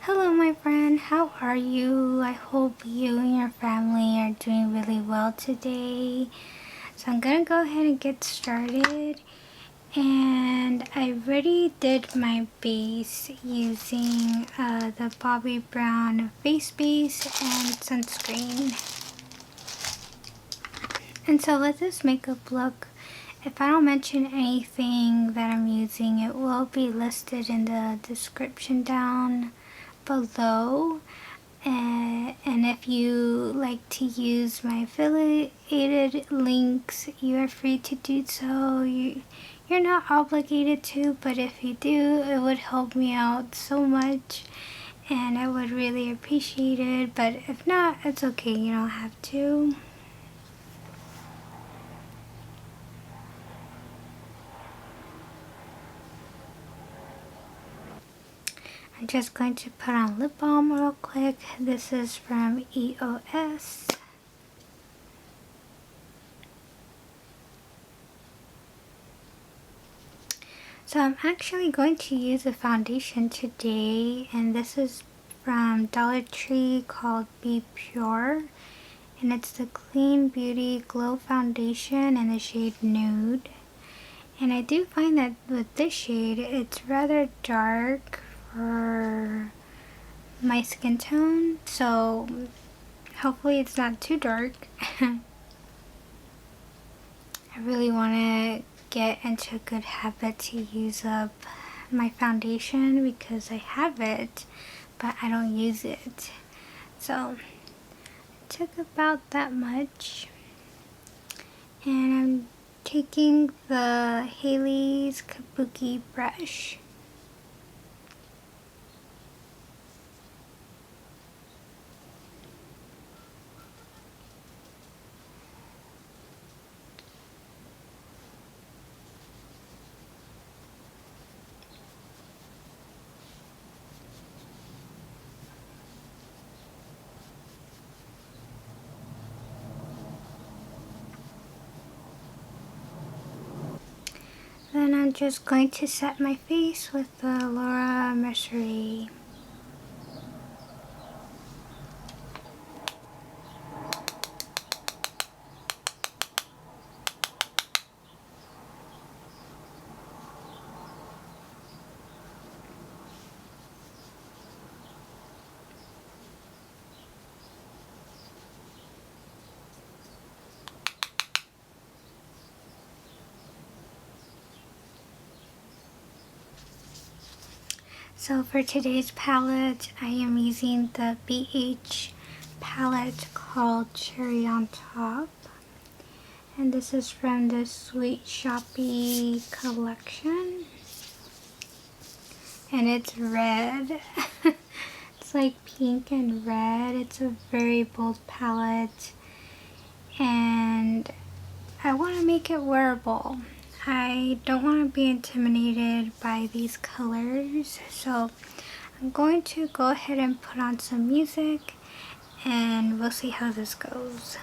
Hello, my friend. How are you? I hope you and your family are doing really well today. So I'm gonna go ahead and get started. And I already did my base using the Bobbi Brown face base and sunscreen. And so with this makeup look, if I don't mention anything that I'm using, it will be listed in the description down below. And if you like to use my affiliated links, you are free to do so. You're not obligated to, but if you do, it would help me out so much and I would really appreciate it. But if not, it's okay, you don't have to. I'm just going to put on lip balm real quick. This is from EOS. So I'm actually going to use a foundation today, and this is from Dollar Tree called BPure, and it's the Clean Beauty Glow Foundation in the shade Nude. And I do find that with this shade, it's rather dark for my skin tone, so hopefully it's not too dark. I really want to get into a good habit to use up my foundation because I have it, but I don't use it. So it took about that much. And I'm taking the Haley's Kabuki brush. Then I'm just going to set my face with the Laura Mercier. So for today's palette, I am using the BH palette called Cherry on Top. And this is from the Sweet Shoppe collection. And it's red. It's like pink and red. It's a very bold palette. And I want to make it wearable. I don't want to be intimidated by these colors, so I'm going to go ahead and put on some music and we'll see how this goes.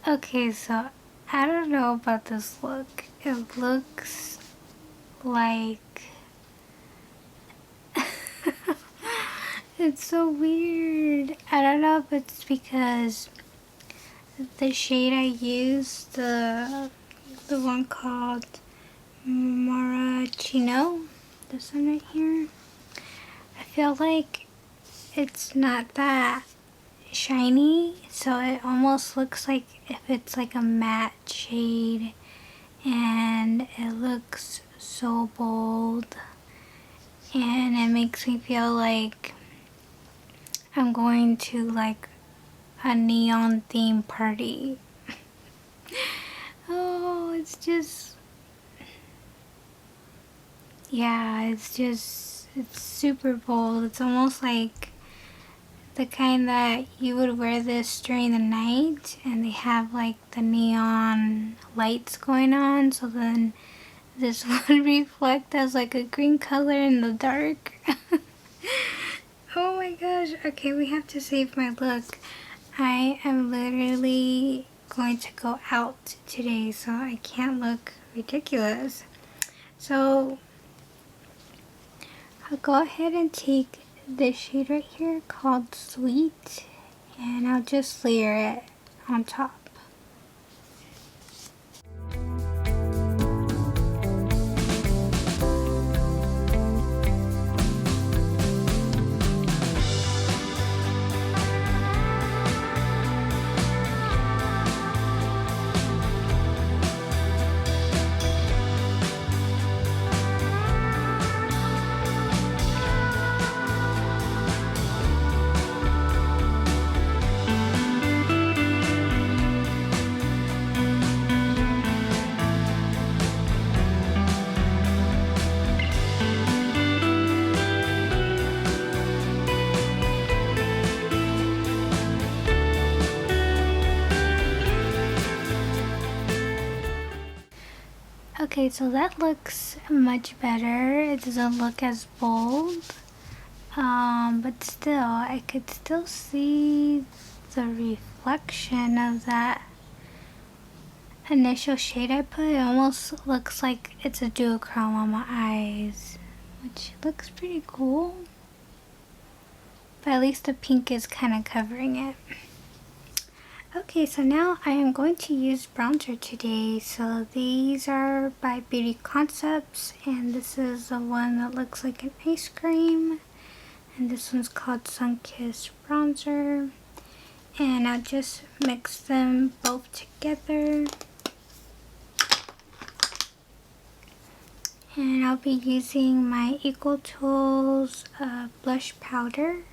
Okay, so I don't know about this look. It looks like it's so weird. I don't know if it's because the shade I used, the one called Maraschino, this one right here, I feel like it's not that shiny, so it almost looks like if it's like a matte shade, and it looks so bold, and it makes me feel like I'm going to like a neon theme party. Oh, it's just, yeah, it's super bold. It's almost like the kind that you would wear this during the night and they have like the neon lights going on, so then this would reflect as like a green color in the dark. Oh my gosh. Okay, we have to save my look. I am literally going to go out today, so I can't look ridiculous. So I'll go ahead and take this shade right here called Sweet, and I'll just layer it on top. Okay, so that looks much better. It doesn't look as bold. But still, I could still see the reflection of that initial shade I put. It almost looks like it's a duochrome on my eyes, which looks pretty cool. But at least the pink is kind of covering it. Okay, so now I am going to use bronzer today. So these are by Beauty Concepts, and this is the one that looks like an ice cream. And this one's called Sunkissed bronzer. And I'll just mix them both together. And I'll be using my Equal Tools blush powder.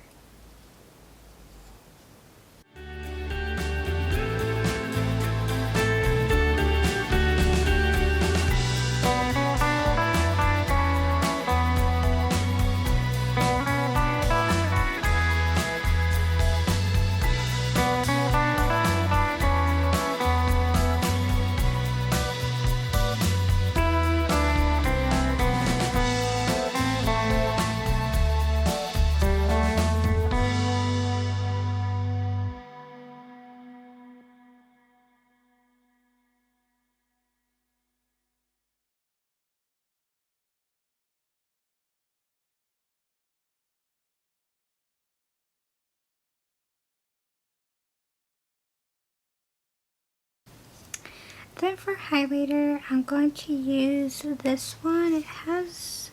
Then for highlighter, I'm going to use this one. It has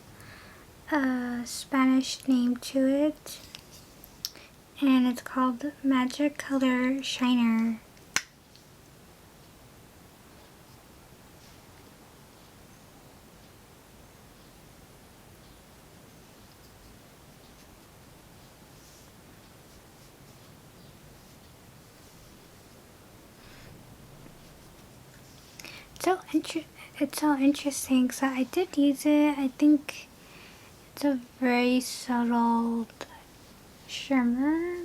a Spanish name to it, and it's called Magic Color Shiner. It's so interesting. So I did use it. I think it's a very subtle shimmer.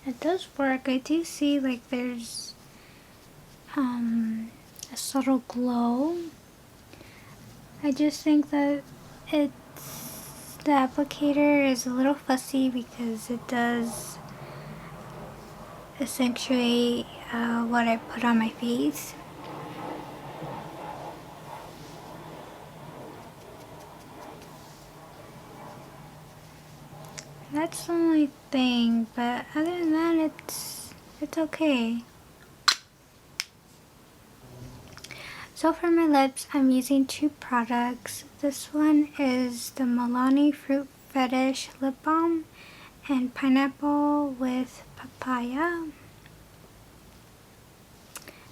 It does work. I do see like there's a subtle glow. I just think that the applicator is a little fussy because it does accentuate what I put on my face. That's the only thing, but other than that, it's okay. So for my lips, I'm using two products. This one is the Milemei Fruit Fetish Lip Balm and Pineapple with Papaya.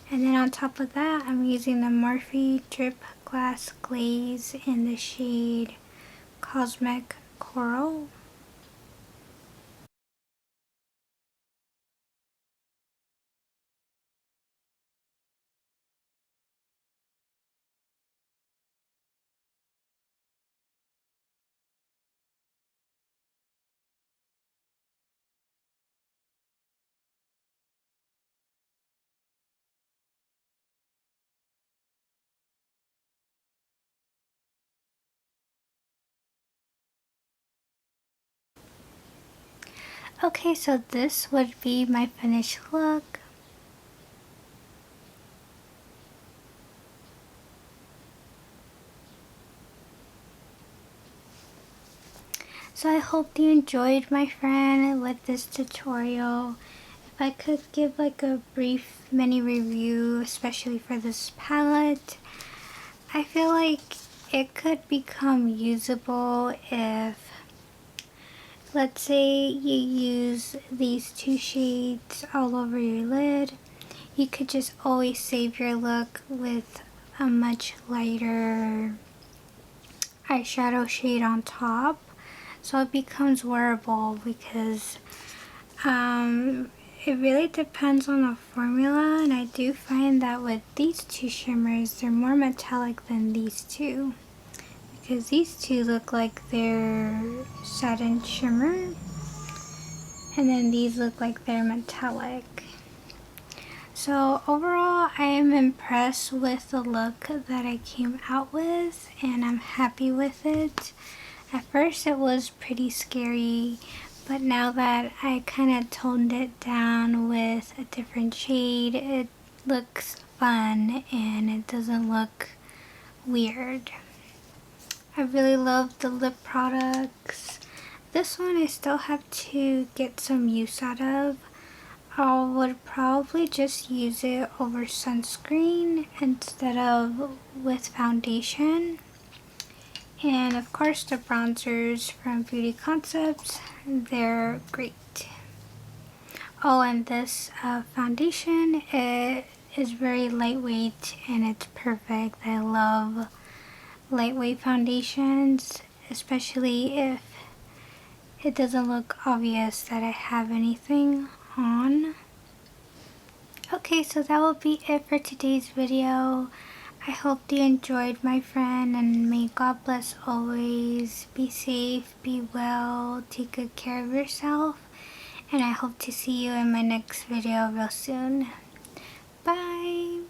And then on top of that, I'm using the Morphe Drip Glass Glaze in the shade Cosmic Coral. Okay, so this would be my finished look. So I hope you enjoyed, my friend, with this tutorial. If I could give like a brief mini review, especially for this palette, I feel like it could become usable if, let's say you use these two shades all over your lid. You could just always save your look with a much lighter eyeshadow shade on top, so it becomes wearable, because it really depends on the formula, and I do find that with these two shimmers, they're more metallic than these two, because these two look like they're satin shimmer, and then these look like they're metallic. So overall, I am impressed with the look that I came out with, and I'm happy with it. At first it was pretty scary, but now that I kind of toned it down with a different shade, it looks fun and it doesn't look weird. I really love the lip products. This one I still have to get some use out of. I would probably just use it over sunscreen instead of with foundation. And of course the bronzers from Beauty Concepts, they're great. Oh, and this foundation, it is very lightweight and it's perfect. I love lightweight foundations, especially if it doesn't look obvious that I have anything on. Okay, so that will be it for today's video. I hope you enjoyed, my friend, and may God bless always. Be safe, be well, take good care of yourself, and I hope to see you in my next video real soon. Bye!